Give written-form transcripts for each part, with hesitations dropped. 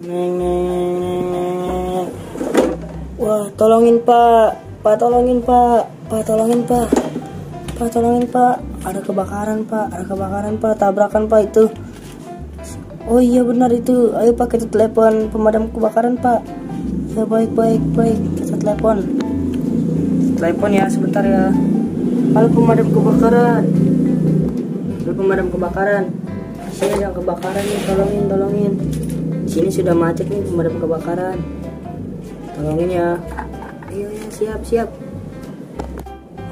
Neng, neng. Wah, tolongin Pak. Pak, tolongin Pak. Pak, tolongin Pak. Pak, tolongin Pak. Ada kebakaran Pak. Ada kebakaran Pak. Tabrakan Pak itu. Oh iya benar itu. Ayo Pak, kita telepon pemadam kebakaran Pak. Ya baik. Kita telepon. Telepon ya sebentar ya. Halo pemadam kebakaran. Halo pemadam kebakaran. Saya yang kebakaran nih, tolongin. Sini sudah macet nih pemadam kebakaran. Tolongin ya. Ayo ya, siap.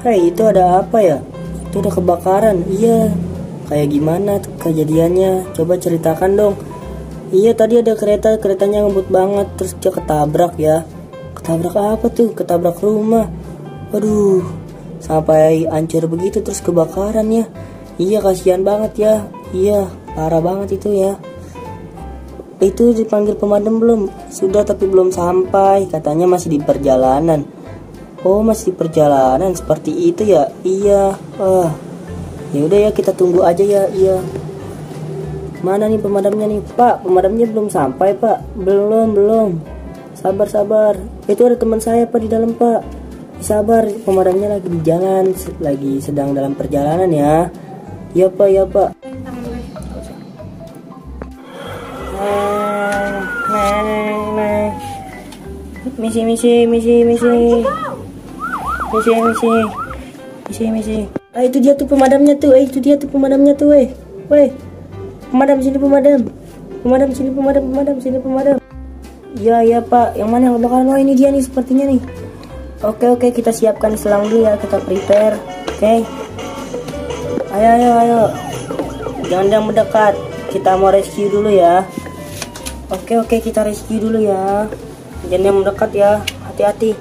Hei, itu ada apa ya? Itu ada kebakaran. Iya. Kayak gimana kejadiannya? Coba ceritakan dong. Iya, tadi ada keretanya ngebut banget, terus dia ketabrak ya. Ketabrak apa tuh? Ketabrak rumah. Waduh, sampai hancur begitu terus kebakaran ya. Iya, kasihan banget ya. Iya, parah banget itu ya. Itu dipanggil pemadam belum? Sudah, tapi belum sampai. Katanya masih di perjalanan. Oh, masih di perjalanan seperti itu ya? Iya. Ya udah ya, kita tunggu aja ya. Iya. Mana nih pemadamnya nih? Pak, pemadamnya belum sampai, Pak. Belum. Sabar. Itu ada teman saya Pak di dalam, Pak. Sabar, pemadamnya lagi di jalan, lagi sedang dalam perjalanan ya. Ya Pak. Misi. Ah, itu dia tuh pemadamnya tuh. Weh. Pemadam sini. Iya Pak. Yang mana yang kebakaran? Oh, ini dia nih sepertinya nih. Oke, kita siapkan selang dulu ya, kita prepare. Oke. Ayo. Jangan mendekat. Kita mau rescue dulu ya. Oke, kita rescue dulu ya. Jangan mendekat ya. Hati-hati.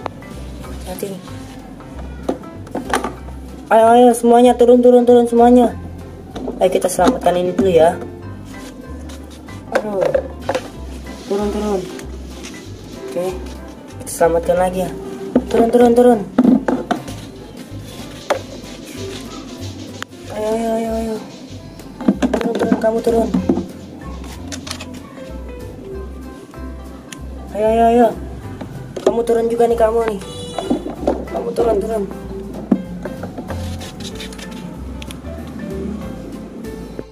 Ayo semuanya turun semuanya. Ayo kita selamatkan ini dulu ya. Aduh. Turun. Oke. Kita selamatkan lagi ya. Turun. Ayo. Turun, kamu turun. Ayo. Kamu turun juga nih, kamu nih. Kamu turun.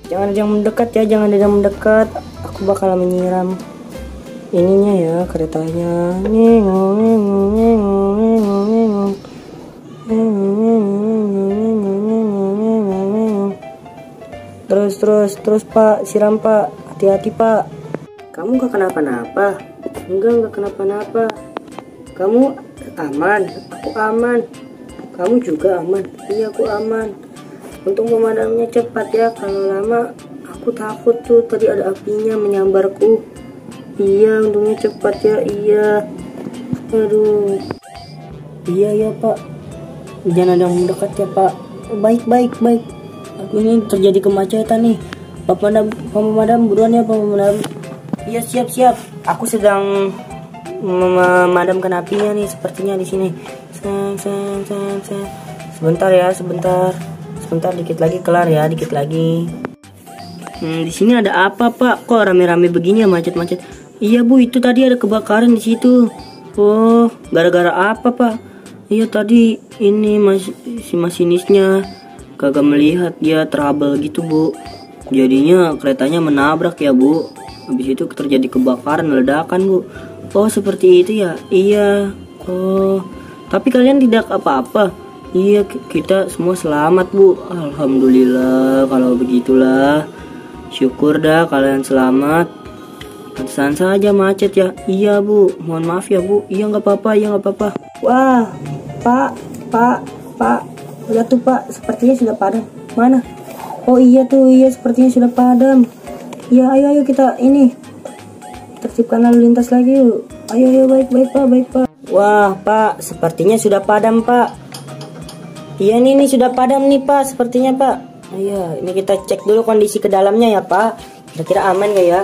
Jangan ada yang mendekat. Aku bakal menyiram ininya ya, keretanya. Terus Pak, siram Pak. Hati-hati Pak. Kamu gak kenapa-napa? Enggak kenapa-napa. Kamu aman? Aku aman. Kamu juga aman? Iya, aku aman. Untung pemadamnya cepat ya. Kalau lama aku takut tuh, tadi ada apinya menyambarku. Iya, untungnya cepat ya. Iya. Aduh. Iya Pak. Jangan ada yang mendekat ya Pak. Baik. Aku ini terjadi kemacetan nih. Pemadam buruan ya, pemadam. Iya, siap. Aku sedang memadamkan apinya nih, sepertinya di sini. Sebentar, dikit lagi kelar ya, dikit lagi. Di sini ada apa Pak? Kok rame-rame begini ya, macet-macet? Iya Bu, itu tadi ada kebakaran di situ. Oh, gara-gara apa Pak? Iya, tadi ini si masinisnya kagak melihat, dia trouble gitu Bu. Jadinya keretanya menabrak ya Bu. Habis itu terjadi kebakaran, ledakan Bu. Oh, seperti itu ya? Iya. Oh, tapi kalian tidak apa-apa? Iya, kita semua selamat Bu. Alhamdulillah kalau begitulah. Syukur dah kalian selamat. Pantesan saja macet ya. Iya Bu, mohon maaf ya Bu. Iya, nggak apa-apa. Wah, Pak. Lihat tuh Pak, sepertinya sudah padam. Mana? Oh iya sepertinya sudah padam. Ya, ayo kita ini tertibkan lalu lintas lagi yuk. Ayo baik Pak. Wah Pak, sepertinya sudah padam Pak. Iya nih sudah padam nih Pak, sepertinya Pak. Iya, ini kita cek dulu kondisi ke dalamnya ya Pak. Kira-kira aman gak ya?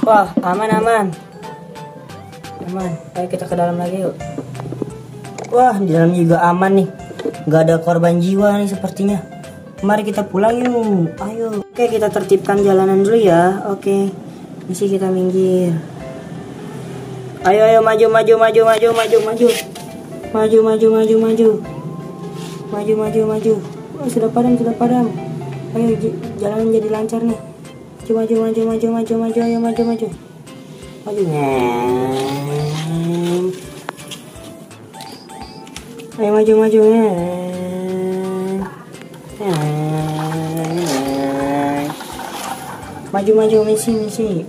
Wah, aman. Ayo kita ke dalam lagi yuk. Wah, di dalam juga aman nih. Gak ada korban jiwa nih sepertinya. Mari kita pulang yuk. Ayo. Oke, kita tertibkan jalanan dulu ya. Oke. Misi kita minggir. Ayo maju. Oh, sudah padam. Ayo jalan jadi lancar nih. Maju. Ayo maju. Ayo maju. Maju misi.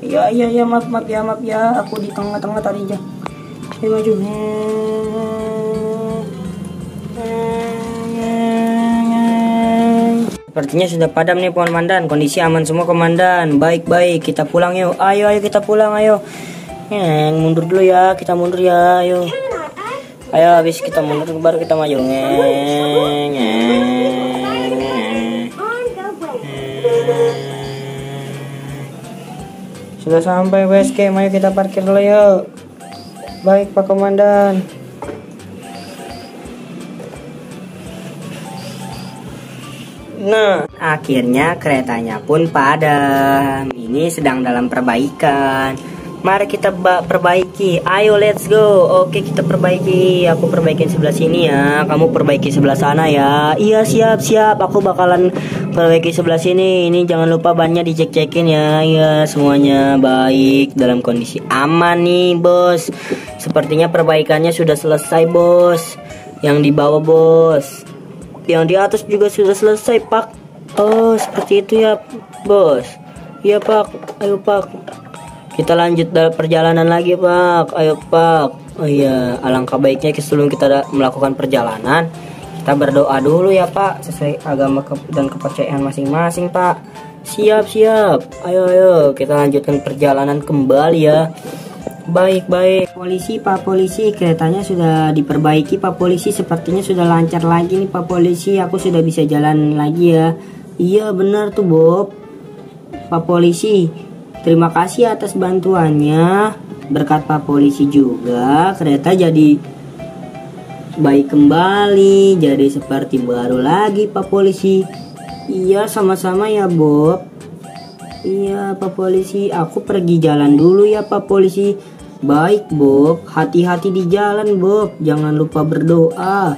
Ya maaf ya, aku di tengah-tengah tadi aja. Ayo maju. Sepertinya sudah padam nih komandan. Kondisi aman semua komandan. Baik, kita pulang yuk. Ayo kita pulang ayo. Mundur dulu ya, kita mundur ya, ayo. Habis kita mundur baru kita maju. Sudah sampai base camp, ayo kita parkir dulu yuk. Baik Pak Komandan. Nah, akhirnya keretanya pun padam. Ini sedang dalam perbaikan. Mari kita perbaiki. Ayo let's go. Oke, kita perbaiki. Aku perbaikin sebelah sini ya. Kamu perbaiki sebelah sana ya. Iya, siap. Aku bakalan perbaiki sebelah sini. Ini jangan lupa bannya dicek-cekin ya. Iya, semuanya baik, dalam kondisi aman nih, Bos. Sepertinya perbaikannya sudah selesai, Bos. Yang di bawah, Bos. Yang di atas juga sudah selesai, Pak. Oh, seperti itu ya, Bos. Iya, Pak. Ayo, Pak. Kita lanjut dalam perjalanan lagi, Pak. Ayo, Pak. Oh iya, alangkah baiknya sebelum kita melakukan perjalanan, kita berdoa dulu ya, Pak, sesuai agama dan kepercayaan masing-masing, Pak. Siap. Ayo, kita lanjutkan perjalanan kembali ya. Baik. Polisi, Pak Polisi, keretanya sudah diperbaiki, Pak Polisi. Sepertinya sudah lancar lagi nih, Pak Polisi. Aku sudah bisa jalan lagi ya. Iya, benar tuh, Bob. Pak Polisi, terima kasih atas bantuannya. Berkat Pak Polisi juga, kereta jadi baik kembali, jadi seperti baru lagi, Pak Polisi. Iya, sama-sama ya, Bob. Iya, Pak Polisi, aku pergi jalan dulu ya, Pak Polisi. Baik, Bob. Hati-hati di jalan, Bob. Jangan lupa berdoa.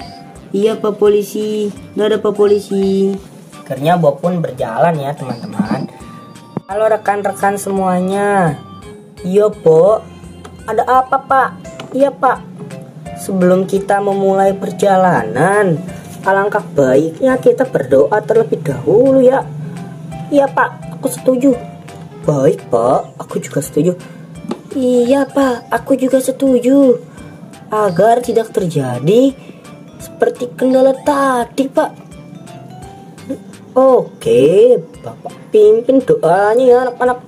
Iya, Pak Polisi. Dadah, Pak Polisi. Akhirnya Bob pun berjalan ya, teman-teman. Halo rekan-rekan semuanya. Iya, Pak. Ada apa, Pak? Iya, Pak. Sebelum kita memulai perjalanan, alangkah baiknya kita berdoa terlebih dahulu ya. Iya, Pak. Aku setuju. Baik, Pak. Aku juga setuju. Iya, Pak. Aku juga setuju. Agar tidak terjadi seperti kendala tadi, Pak. Oke, Bapak pimpin doanya ya, anak-anak.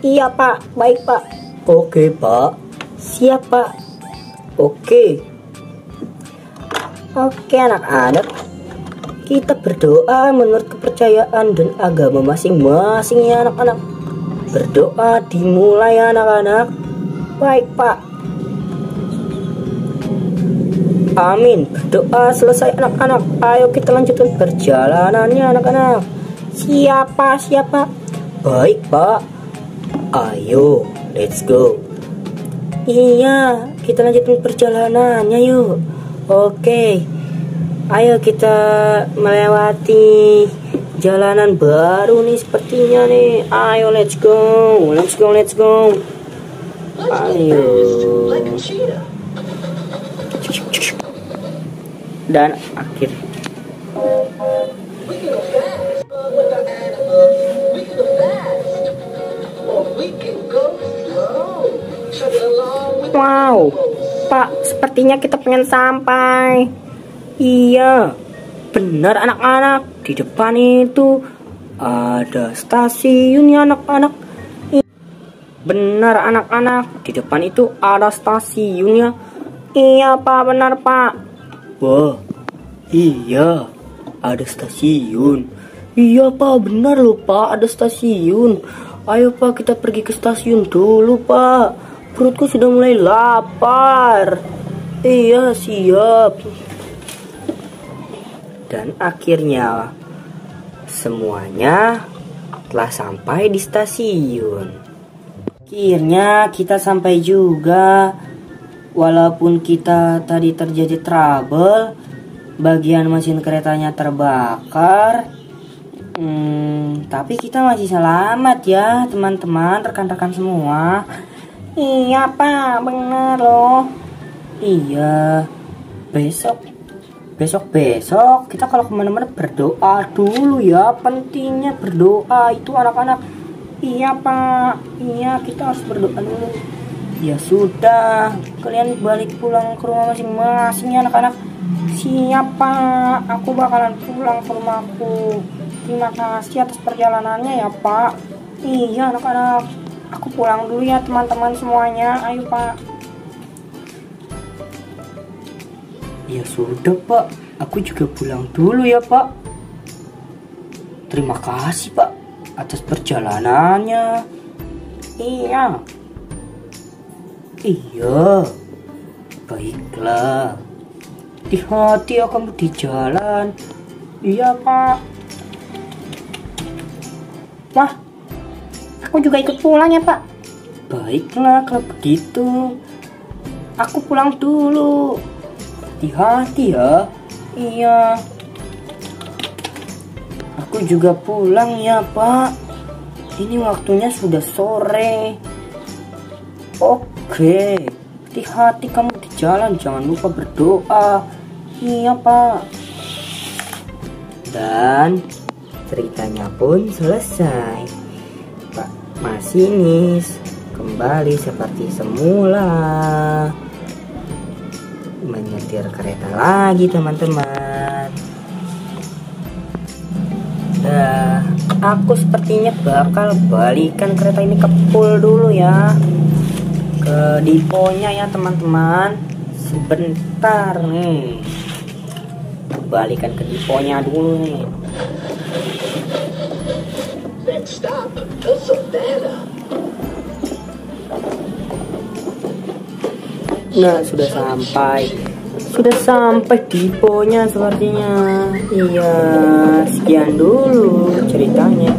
Iya, Pak. Baik, Pak. Oke, Pak. Siap, Pak. Oke, anak-anak. Kita berdoa menurut kepercayaan dan agama masing-masing ya, anak-anak. Berdoa dimulai ya, anak-anak. Baik, Pak. Amin. Berdoa selesai, anak-anak. Ayo kita lanjutkan perjalanannya, anak-anak. Siapa? Baik, Pak. Ayo, let's go. Iya, kita lanjutkan perjalanannya yuk. Oke. Ayo kita melewati jalanan baru nih sepertinya nih. Ayo let's go. Ayo. Dan akhir. Wow, Pak, sepertinya kita pengen sampai. Iya, benar anak-anak. Di depan itu ada stasiun ya, anak-anak. Benar anak-anak, di depan itu ada stasiunnya. Iya, Pak, benar, Pak. Wah, iya, ada stasiun. Iya, Pak, benar loh, Pak, ada stasiun. Ayo, Pak, kita pergi ke stasiun dulu, Pak. Perutku sudah mulai lapar. Iya, siap. Dan akhirnya semuanya telah sampai di stasiun. Akhirnya kita sampai juga. Walaupun kita tadi terjadi trouble, bagian mesin keretanya terbakar, tapi kita masih selamat ya teman-teman, rekan-rekan semua. Iya Pak, bener loh. Iya, besok kita kalau kemana-mana berdoa dulu ya. Pentingnya berdoa itu anak-anak. Iya Pak, iya kita harus berdoa dulu. Ya sudah, kalian balik pulang ke rumah masing-masing ya anak-anak. Siap Pak, aku bakalan pulang ke rumahku. Terima kasih atas perjalanannya ya Pak. Iya anak-anak, aku pulang dulu ya teman-teman semuanya. Ayo Pak. Ya sudah Pak, aku juga pulang dulu ya Pak. Terima kasih Pak atas perjalanannya. Iya, baiklah. Hati-hati ya kamu di jalan. Iya Pak. Wah, aku juga ikut pulang ya Pak. Baiklah kalau begitu, aku pulang dulu. Hati-hati ya. Iya, aku juga pulang ya Pak. Ini waktunya sudah sore. Oke, hati-hati kamu di jalan, jangan lupa berdoa. Iya Pak. Dan ceritanya pun selesai. Pak masinis kembali seperti semula, menyetir kereta lagi teman-teman. Nah, aku sepertinya bakal balikan kereta ini ke pool dulu ya, ke diponya ya teman-teman. Sebentar nih, balikan ke diponya dulu nih. Next stop, the Savannah. Nah, sudah sampai diponya sepertinya. Iya, sekian dulu ceritanya.